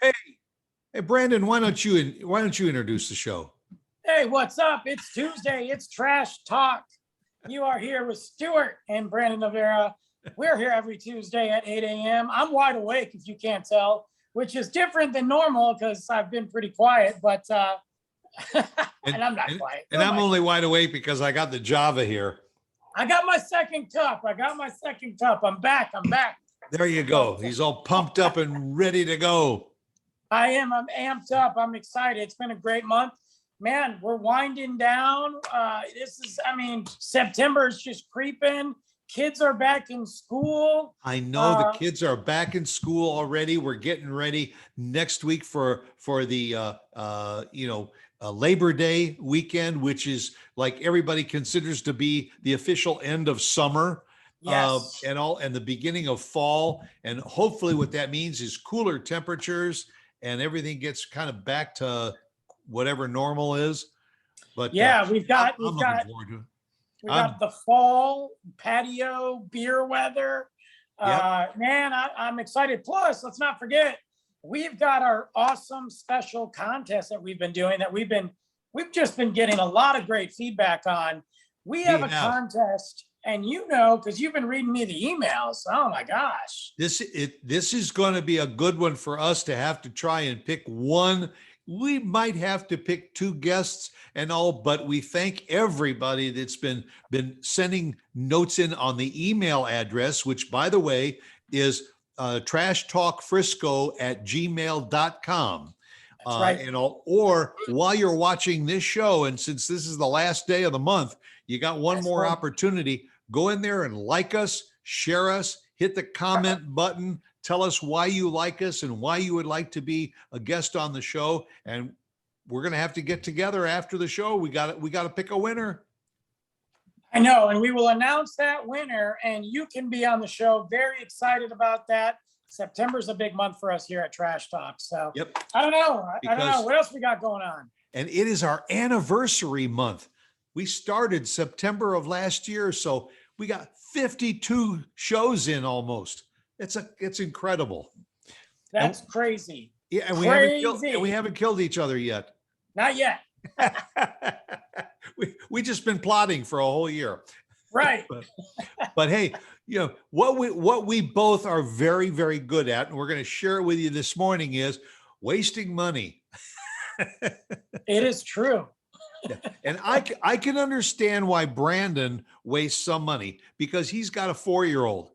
Hey, hey, Brandon, why don't you introduce the show? Hey, what's up? It's Tuesday. It's Trash Talk. You are here with Stuart and Brandon Navera. We're here every Tuesday at 8 a.m. I'm wide awake, if you can't tell, which is different than normal because I've been pretty quiet, but and I'm not quiet. And I'm only wide awake because I got the Java here. I got my second cup. I'm back. There you go. He's all pumped up and ready to go. I am. I'm amped up. I'm excited. It's been a great month. Man, we're winding down. September is just creeping. Kids are back in school. I know the kids are back in school already. We're getting ready next week for the Labor Day weekend, which is like everybody considers to be the official end of summer. Yes. And the beginning of fall. And hopefully what that means is cooler temperatures and everything gets kind of back to whatever normal is. But yeah, we've got the fall patio beer weather. Yep. Man, I'm excited. Plus, let's not forget, we've got our awesome special contest that we've been doing that we've just been getting a lot of great feedback on. We have a contest, and because you've been reading me the emails. Oh my gosh. This is going to be a good one for us to have to try and pick one. We might have to pick two guests and all, but we thank everybody that's been sending notes in on the email address, which by the way is trashtalkfrisco@gmail.com. That's right. Or while you're watching this show, and since this is the last day of the month, you got one more opportunity. Go in there and like us, share us, hit the comment button, tell us why you like us and why you would like to be a guest on the show. And we're going to have to get together after the show. We got to pick a winner. I know, and we will announce that winner, and you can be on the show. Very excited about that. September's a big month for us here at Trash Talk. So yep. I don't know what else we got going on. And it is our anniversary month. We started September of last year, so we got 52 shows in almost. It's incredible. That's crazy. Yeah, and we haven't killed each other yet. Not yet. we just been plotting for a whole year. Right. But hey, what we both are very, very good at, and we're going to share it with you this morning, is wasting money. It is true. And I can understand why Brandon wastes some money because he's got a 4-year-old.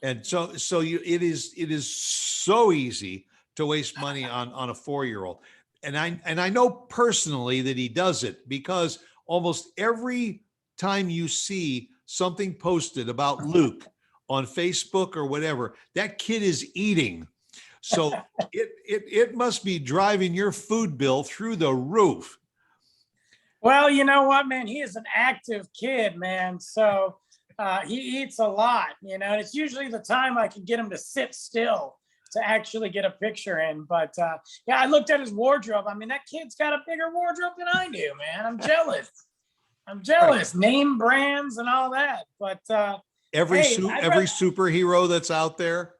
And so it is so easy to waste money on a 4-year-old. And I know personally that he does it because almost every time you see something posted about Luke on Facebook or whatever, that kid is eating. So it must be driving your food bill through the roof. Well, you know what, man? He is an active kid, man. So he eats a lot, and it's usually the time I can get him to sit still to actually get a picture in. But yeah, I looked at his wardrobe. I mean, that kid's got a bigger wardrobe than I do, man. I'm jealous. Right. Name brands and all that. But every superhero that's out there.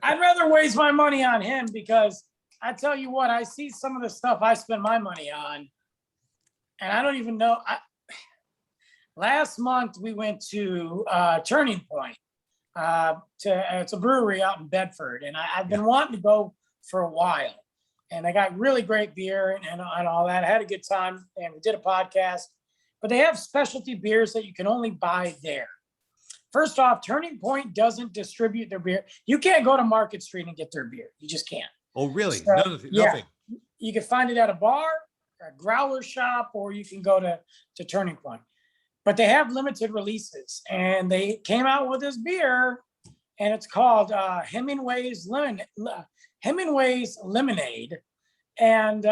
I'd rather waste my money on him because I tell you what, I see some of the stuff I spend my money on, and I don't even know. Last month we went to Turning Point. It's a brewery out in Bedford, and I've been wanting to go for a while. And they got really great beer and all that. I had a good time, and we did a podcast. But they have specialty beers that you can only buy there. First off, Turning Point doesn't distribute their beer. You can't go to Market Street and get their beer. You just can't. Oh, really? So, nothing. Yeah, you can find it at a bar, a growler shop, or you can go to Turning Point. But they have limited releases, and they came out with this beer, and it's called Hemingway's Lemonade, and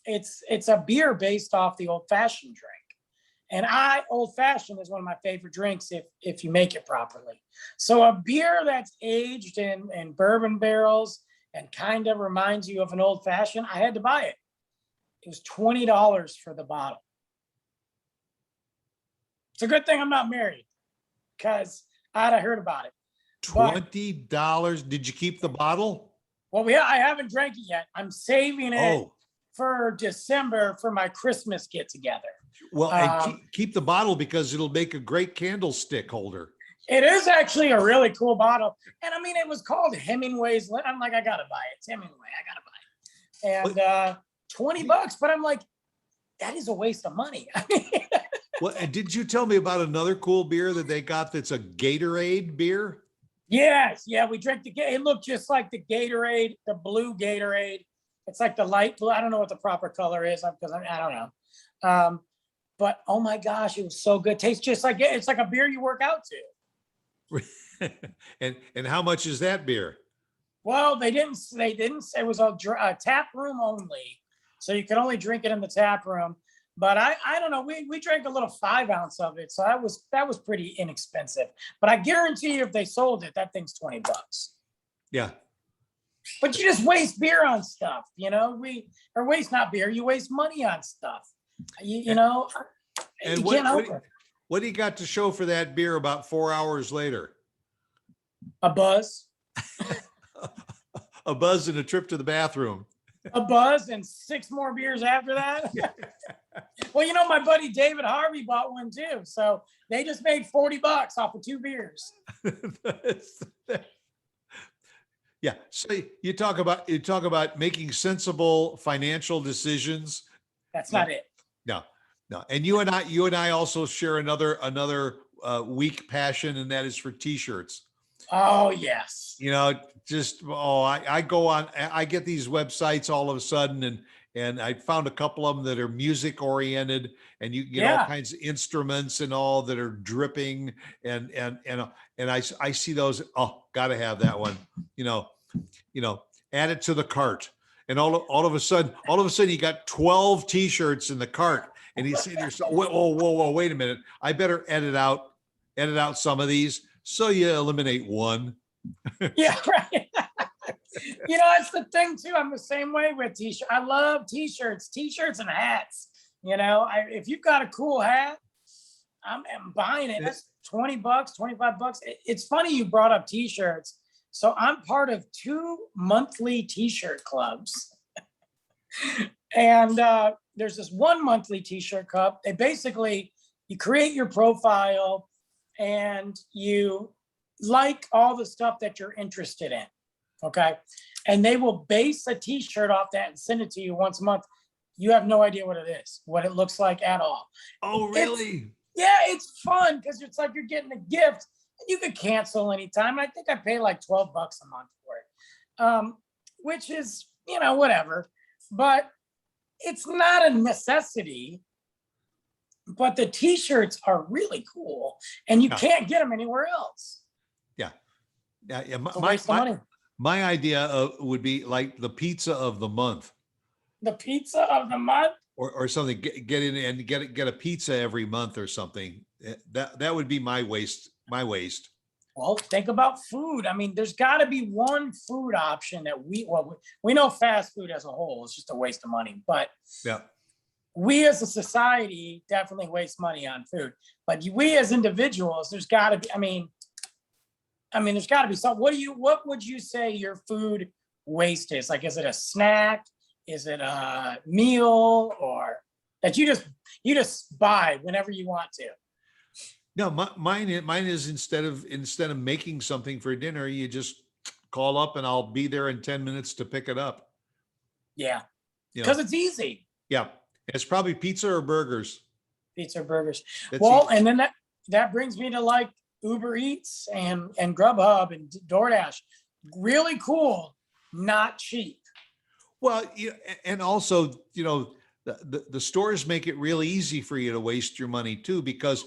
it's a beer based off the old fashioned drink. And old fashioned is one of my favorite drinks if you make it properly. So a beer that's aged in bourbon barrels and kind of reminds you of an old fashioned, I had to buy it. It was $20 for the bottle. It's a good thing I'm not married because I'd have heard about it. $20. Did you keep the bottle? Well, I haven't drank it yet. I'm saving it Oh, for December for my Christmas get together. well, and keep the bottle because it'll make a great candlestick holder. It is actually a really cool bottle. And I mean, it was called Hemingway's. I'm like, I gotta buy it. It's Hemingway. I gotta buy it. And $20, but I'm like, that is a waste of money. Well, and did you tell me about another cool beer that they got that's a Gatorade beer? Yes, yeah, we drank it looked just like the Gatorade, the blue Gatorade. It's like the light blue. I don't know what the proper color is because I don't know. But oh my gosh, it was so good. Tastes just like it's like a beer you work out to. And how much is that beer? Well, they didn't. It was a tap room only, so you could only drink it in the tap room. But I don't know. We drank a little 5-ounce of it, so that was pretty inexpensive. But I guarantee you, if they sold it, that thing's $20. Yeah. But you just waste beer on stuff, waste not beer. You waste money on stuff. You know. And you can't help it. What do you got to show for that beer about 4 hours later? A buzz. A buzz and a trip to the bathroom. A buzz and 6 more beers after that. Well, my buddy David Harvey bought one too. So they just made $40 off of 2 beers. Yeah. So you talk about making sensible financial decisions. That's not it. No. And you and I also share another weak passion, and that is for T-shirts. Oh yes. I go on, I get these websites all of a sudden, and I found a couple of them that are music oriented, and you get all kinds of instruments and all that are dripping, and I see those. Oh, gotta have that one. Add it to the cart, and all of a sudden you got 12 T-shirts in the cart, and you say to yourself, whoa, wait a minute, I better edit out some of these. So you eliminate one. Yeah, right. It's the thing too. I'm the same way with T-shirts. I love T-shirts and hats. If you've got a cool hat, I'm buying it. That's $20, $25. It's funny you brought up T-shirts. So I'm part of 2 monthly T-shirt clubs. And there's this one monthly T-shirt club. They basically, you create your profile and you like all the stuff that you're interested in. Okay. And they will base a T-shirt off that and send it to you once a month. You have no idea what it is, what it looks like at all. Oh, really? It's fun because it's like you're getting a gift. You could cancel anytime. I think I pay like $12 a month for it, which is, whatever. But it's not a necessity. But the T-shirts are really cool, and you can't get them anywhere else. Yeah. My idea would be like the pizza of the month. The pizza of the month, or something. Get in and get a pizza every month or something. That would be my waste. Well, think about food. I mean, there's got to be one food option that we know fast food as a whole is just a waste of money, but we as a society definitely waste money on food. But we as individuals, there's got to be. I mean, there's got to be some. What would you say your food waste is? Like, is it a snack? Is it a meal, or that you just buy whenever you want to? No, mine is instead of making something for dinner, you just call up and I'll be there in 10 minutes to pick it up. Yeah, because it's easy. Yeah, it's probably pizza or burgers. Pizza or burgers. That's well, easy. And then that brings me to like Uber Eats and Grubhub and DoorDash. Really cool, not cheap. Well, and also, the stores make it really easy for you to waste your money too, because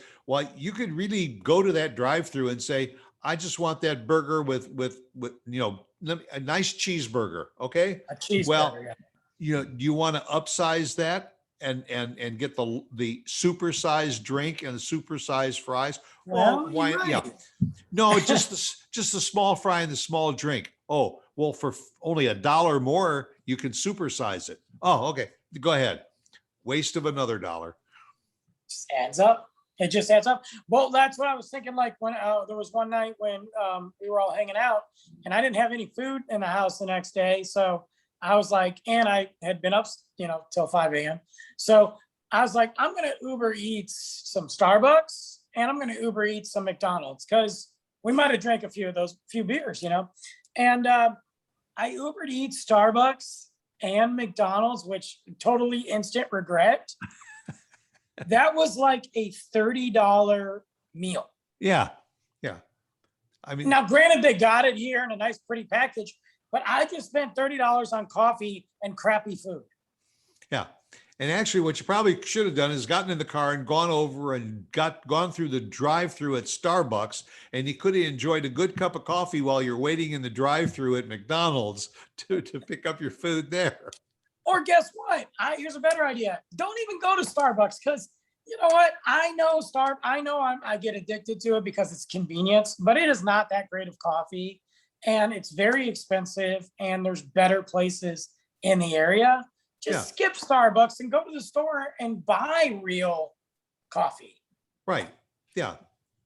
you could really go to that drive-through and say, I just want that burger with a nice cheeseburger. Okay. A cheeseburger. Well, you want to upsize that and get the supersized drink and the supersized fries. Well, why? Right. Yeah. No, just the small fry and the small drink. Oh, well, for only $1 more, you can supersize it. Oh, okay. Go ahead. Waste of another $1. Just adds up. It just adds up. Well, that's what I was thinking. Like when there was one night when we were all hanging out and I didn't have any food in the house the next day. So I was like, and I had been up, till 5 a.m. So I was like, I'm going to Uber Eats some Starbucks and I'm going to Uber Eats some McDonald's because we might have drank a few of those few beers, And I Ubered Eats Starbucks and McDonald's, which totally instant regret. That was like a $30 meal. Yeah. Yeah. I mean, Now, granted, they got it here in a nice, pretty package, but I just spent $30 on coffee and crappy food. yeah. And actually what you probably should have done is gotten in the car and gone over and gone through the drive-through at Starbucks, and you could have enjoyed a good cup of coffee while you're waiting in the drive-through at McDonald's to pick up your food there. Or guess what? Here's a better idea. Don't even go to Starbucks because you know what? I know I get addicted to it because it's convenience, but it is not that great of coffee and it's very expensive and there's better places in the area. Just skip Starbucks and go to the store and buy real coffee. Right. Yeah.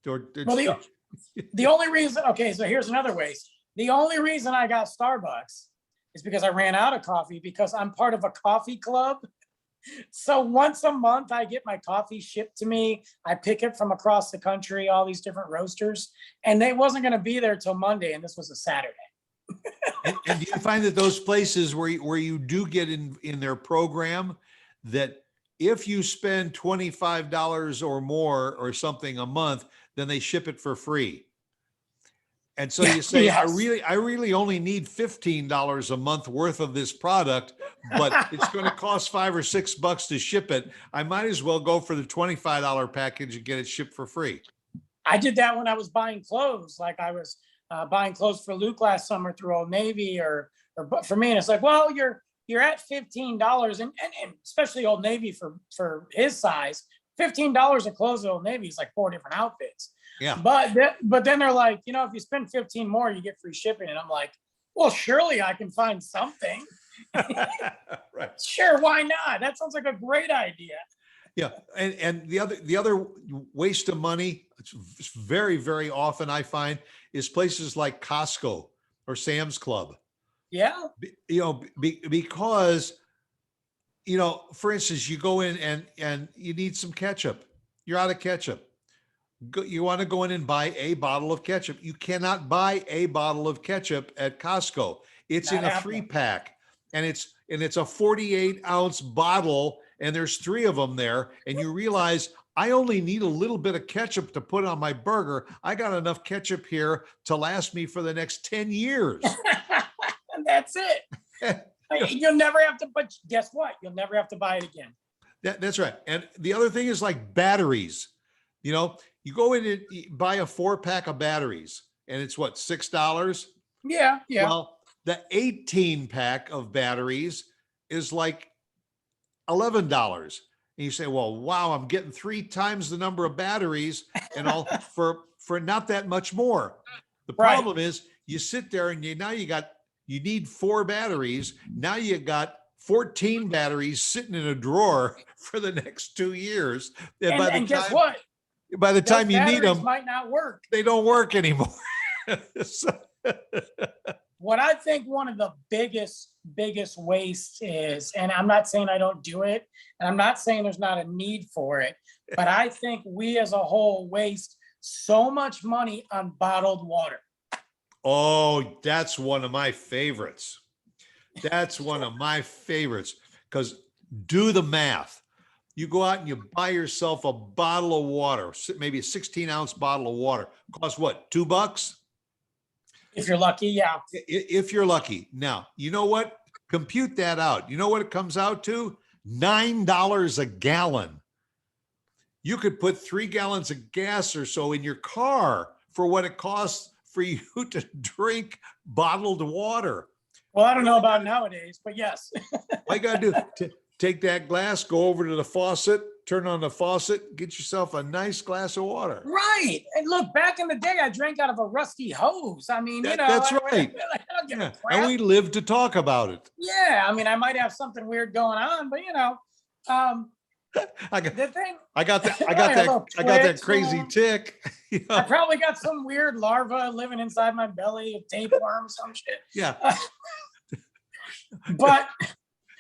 Well, the only reason, okay, so here's another waste. The only reason I got Starbucks is because I ran out of coffee because I'm part of a coffee club. So once a month, I get my coffee shipped to me. I pick it from across the country, all these different roasters, and they wasn't going to be there till Monday, and this was a Saturday. and do you find that those places where you do get in their program, that if you spend $25 or more or something a month, then they ship it for free? And so you say, Yes. I really only need $15 a month worth of this product, but it's going to cost $5 or $6 to ship it. I might as well go for the $25 package and get it shipped for free. I did that when I was buying clothes. Like I was buying clothes for Luke last summer through Old Navy or for me. And it's like, well, you're at $15 and especially Old Navy for his size, $15 of clothes at Old Navy is like 4 different outfits. Yeah. But then they're like, if you spend 15 more, you get free shipping. And I'm like, well, surely I can find something. Right. Sure, why not? That sounds like a great idea. Yeah. And the other waste of money, it's very, very often I find, is places like Costco or Sam's Club. Yeah. Because, for instance, you go in and you need some ketchup. You're out of ketchup. You want to go in and buy a bottle of ketchup. You cannot buy a bottle of ketchup at Costco. It's in a 3-pack and it's a 48-ounce bottle and there's 3 of them there. And you realize I only need a little bit of ketchup to put on my burger. I got enough ketchup here to last me for the next 10 years. And that's it. You'll never have to, but guess what? You'll never have to buy it again. That's right. And the other thing is like batteries. You go in and buy a 4-pack of batteries and it's what, $6? Yeah. Well, the 18-pack of batteries is like $11. And you say, well, wow, I'm getting 3 times the number of batteries and all for not that much more. The problem is you sit there and you need 4 batteries. Now you got 14 batteries sitting in a drawer for the next 2 years. And guess what? By the time you need them, might not work. They don't work anymore. What I think one of the biggest wastes is, and I'm not saying I don't do it, and I'm not saying there's not a need for it, but I think we as a whole waste so much money on bottled water. Oh, that's one of my favorites. That's one of my favorites because do the math. You go out and you buy yourself a bottle of water, maybe a 16-ounce bottle of water. Costs what, $2? If you're lucky, yeah. If you're lucky. Now, you know what? Compute that out. You know what it comes out to? $9 a gallon. You could put 3 gallons of gas or so in your car for what it costs for you to drink bottled water. Well, I don't know about nowadays, but yes. All you got to do, take that glass, go over to the faucet, turn on the faucet, get yourself a nice glass of water. Right. And look, back in the day, I drank out of a rusty hose. I mean, that's right. I don't give a crap. And we live to talk about it. Yeah. I mean, I might have something weird going on, but I got, The thing, I got that, I got a crazy twitch, tick. You I know? probably got some weird larva living inside my belly, a tapeworm, some shit. Yeah. But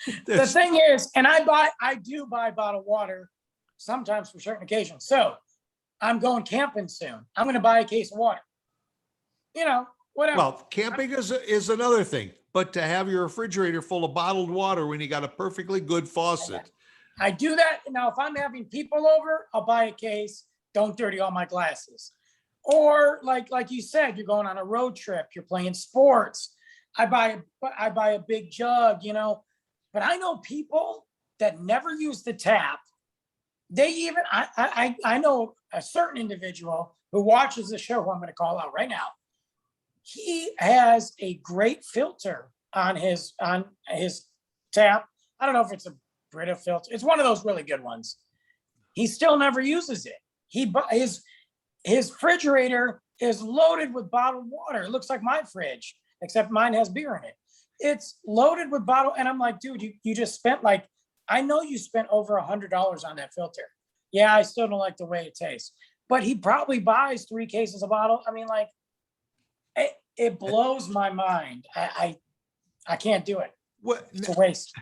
the There's- thing is, and I do buy bottled water sometimes for certain occasions. So I'm going camping soon. I'm going to buy a case of water. You know, whatever. Well, camping is another thing, but to have your refrigerator full of bottled water when you got a perfectly good faucet. I do that. Now, if I'm having people over, I'll buy a case. Don't dirty all my glasses. Or like you said, you're going on a road trip, you're playing sports. I buy a big jug, you know. But I know people that never use the tap. They even I know a certain individual who watches the show, who I'm going to call out right now. He has a great filter on his tap. I don't know if it's a Brita filter. It's one of those really good ones. He still never uses it. His refrigerator is loaded with bottled water. It looks like my fridge, except mine has beer in it. It's loaded with bottle, and I'm like, dude, you just spent like, I know you spent over $100 on that filter. Yeah, I still don't like the way it tastes. But he probably buys 3 cases of bottle. I mean, like, it blows my mind. I can't do it. What? It's a waste.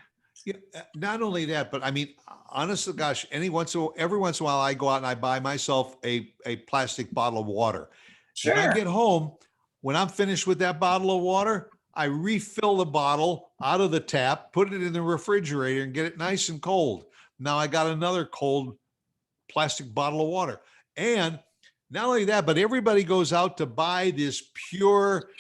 Yeah, not only that, but I mean, honest to gosh, every once in a while I go out and I buy myself a plastic bottle of water. Sure. When I get home, when I'm finished with that bottle of water, I refill the bottle out of the tap, put it in the refrigerator and get it nice and cold. Now I got another cold plastic bottle of water. And not only that, but everybody goes out to buy this pure,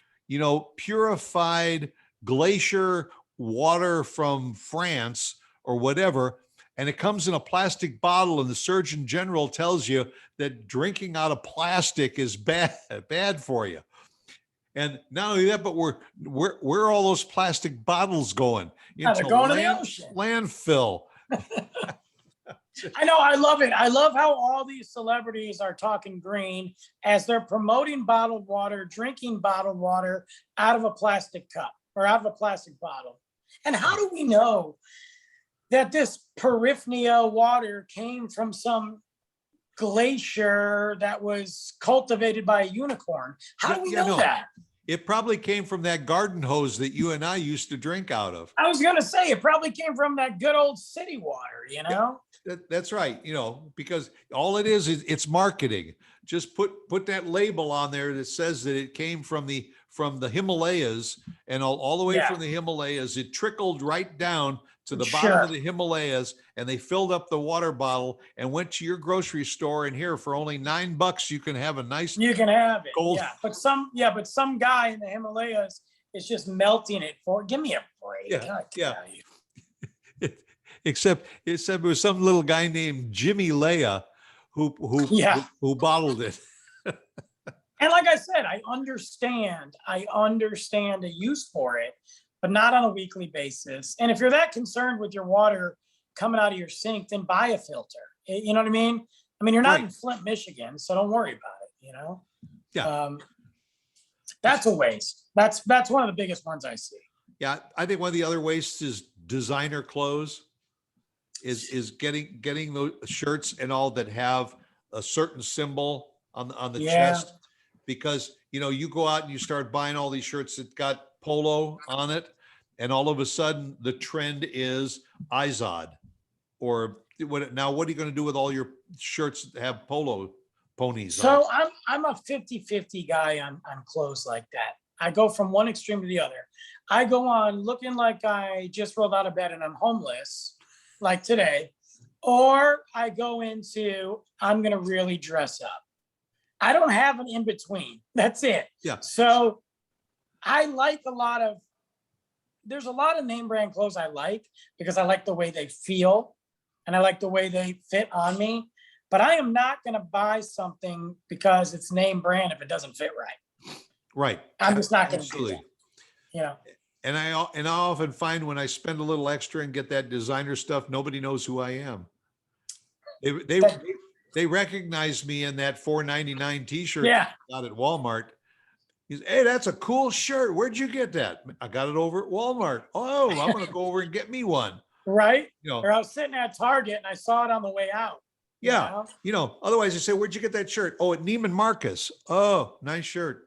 purified glacier water from France or whatever, and it comes in a plastic bottle, and the Surgeon General tells you that drinking out of plastic is bad for you. And not only that, but where are all those plastic bottles going? They're going to the ocean. Landfill. I know, I love it. I love how all these celebrities are talking green as they're promoting bottled water, drinking bottled water out of a plastic cup or out of a plastic bottle. And how do we know that this Peripheria water came from some glacier that was cultivated by a unicorn? How do we know that? It probably came from that garden hose that you and I used to drink out of. I was going to say, it probably came from that good old city water, you know? That's right. Because all it is it's marketing. Just put that label on there that says that it came from the Himalayas, and all the way from the Himalayas, it trickled right down to the bottom of the Himalayas, and they filled up the water bottle and went to your grocery store, and here for only $9 you can have a nice. You can have it. Gold. But some guy in the Himalayas is just melting it for. Give me a break. Yeah. Except it was some little guy named Jimmy Leah who bottled it. And like I said, I understand a use for it, but not on a weekly basis. And if you're that concerned with your water coming out of your sink, then buy a filter. You know what I mean? I mean, you're not in Flint, Michigan, so don't worry about it, Yeah. That's a waste. That's one of the biggest ones I see. Yeah. I think one of the other wastes is designer clothes, is getting those shirts and all that have a certain symbol on the chest, because, you go out and you start buying all these shirts that got polo on it, and all of a sudden the trend is Izod, or what are you going to do with all your shirts that have polo ponies on? So I'm a 50-50 guy on clothes like that. I go from one extreme to the other. I go on looking like I just rolled out of bed and I'm homeless, like today, or I go into, I'm going to really dress up. I don't have an in between. That's it. Yeah. So I like there's a lot of name brand clothes I like because I like the way they feel and I like the way they fit on me. But I am not going to buy something because it's name brand if it doesn't fit right. Right. I'm just not going to do that. And I often find when I spend a little extra and get that designer stuff, nobody knows who I am. They recognize me in that $4.99 t-shirt I got at Walmart. He's, hey, that's a cool shirt. Where'd you get that? I got it over at Walmart. Oh, I'm going to go over and get me one. right? You know, Or I was sitting at Target and I saw it on the way out. you yeah. know? Otherwise they say, where'd you get that shirt? Oh, at Neiman Marcus. Oh, nice shirt.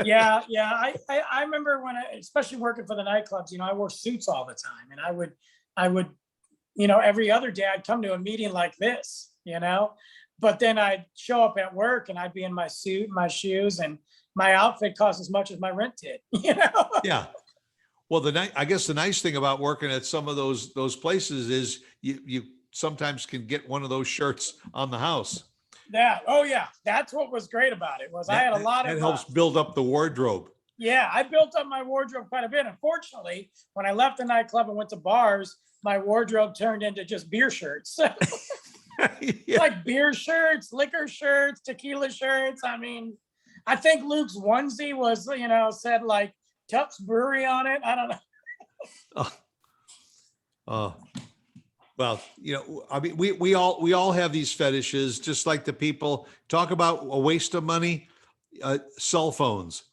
Yeah, yeah. I remember when especially working for the nightclubs, I wore suits all the time, and I would, every other day I'd come to a meeting like this. But then I'd show up at work and I'd be in my suit, my shoes, and my outfit cost as much as my rent did. Yeah. Well, I guess the nice thing about working at some of those places is you sometimes can get one of those shirts on the house. Yeah. Oh yeah. That's what was great about it was I had a lot That of helps build up the wardrobe. yeah, I built up my wardrobe quite a bit. Unfortunately, when I left the nightclub and went to bars, my wardrobe turned into just beer shirts. Yeah. Like beer shirts, liquor shirts, tequila shirts. I mean, I think Luke's onesie was, said like Tufts Brewery on it. I don't know. Oh, oh. Well, I mean, we all have these fetishes, just like the people talk about a waste of money, cell phones.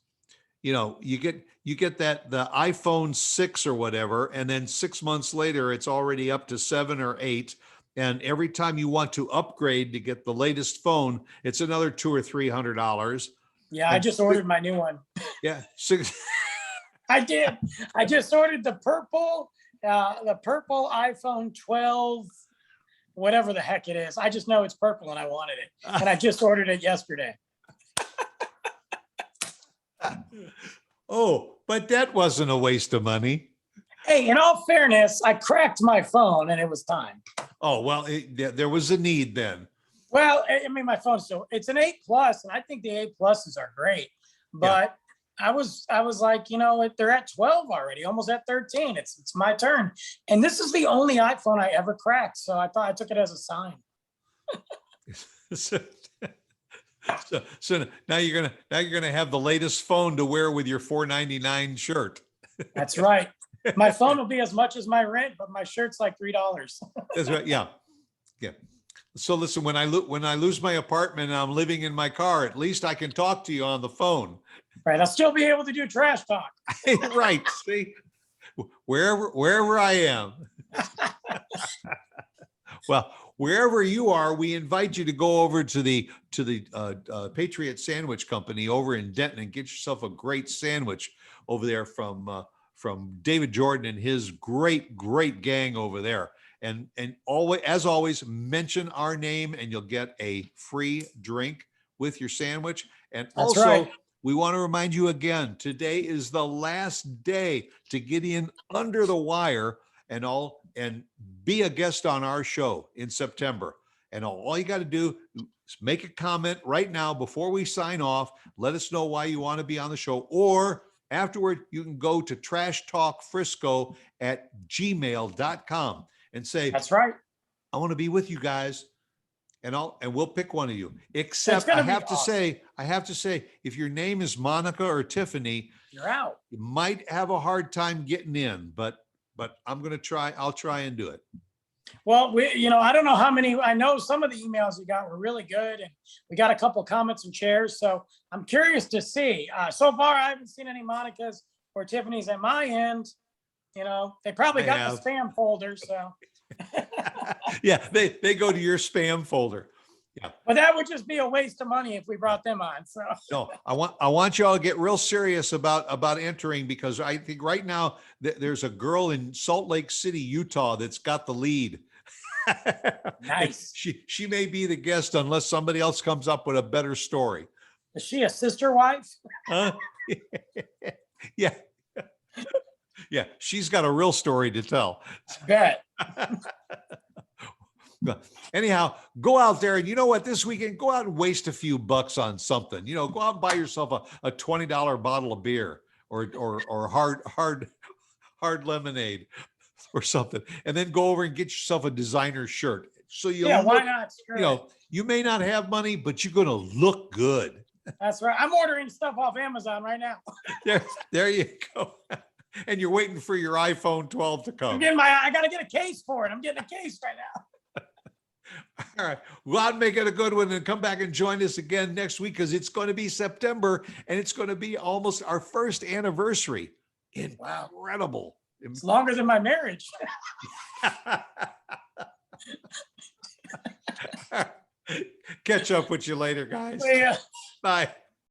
You get that the iPhone 6 or whatever, and then 6 months later, it's already up to 7 or 8. And every time you want to upgrade to get the latest phone, it's another $200 or $300. Yeah, I And just ordered my new one. Yeah, six. I did. I just ordered the purple iPhone 12, whatever the heck it is. I just know it's purple and I wanted it. And I just ordered it yesterday. Oh, but that wasn't a waste of money. Hey, in all fairness, I cracked my phone and it was time. Oh, well, there was a need then. Well, I mean, my phone's it's an 8 Plus, and I think the 8 Pluses are great. But I was like, they're at 12 already, almost at 13. It's my turn. And this is the only iPhone I ever cracked. So I took it as a sign. So now you're gonna have the latest phone to wear with your $4.99 shirt. That's right. My phone will be as much as my rent, but my shirt's like $3. That's right. Yeah. Yeah. So listen, when I lose my apartment and I'm living in my car, at least I can talk to you on the phone. Right. I'll still be able to do trash talk. Right. See, wherever I am. Well, wherever you are, we invite you to go over to the Patriot Sandwich Company over in Denton and get yourself a great sandwich over there from David Jordan and his great gang over there. And always, as always, mention our name and you'll get a free drink with your sandwich. And That's also, right. we want to remind you again, today is the last day to get in under the wire and be a guest on our show in September. And all you got to do is make a comment right now before we sign off. Let us know why you want to be on the show, or afterward, you can go to trashtalkfrisco@gmail.com and say, That's right. I want to be with you guys. And we'll pick one of you. Except I have to say, if your name is Monica or Tiffany, You're out. you might have a hard time getting in, but I'm going to try. I'll try and do it. Well, I don't know how many. I know some of the emails you got were really good, and we got a couple comments and shares. So I'm curious to see. So far, I haven't seen any Monicas or Tiffany's at my end. They probably got the spam folder. So Yeah, they go to your spam folder. Yeah. But that would just be a waste of money if we brought them on. So No, I want y'all to get real serious about entering, because I think right now there's a girl in Salt Lake City, Utah that's got the lead. Nice. She may be the guest unless somebody else comes up with a better story. Is she a sister wife? Huh? Yeah. Yeah, she's got a real story to tell. I bet. Anyhow, go out there and you know what, this weekend, go out and waste a few bucks on something. Go out and buy yourself a $20 bottle of beer or hard lemonade or something, and then go over and get yourself a designer shirt. So Why not? Sure. You may not have money, but you're going to look good. That's right. I'm ordering stuff off Amazon right now. There you go. And you're waiting for your iPhone 12 to come. I got to get a case for it. I'm getting a case right now. All right. Well, I'll make it a good one and come back and join us again next week, because it's going to be September and it's going to be almost our first anniversary. Incredible. It's longer than my marriage. Catch up with you later, guys. Yeah. Bye.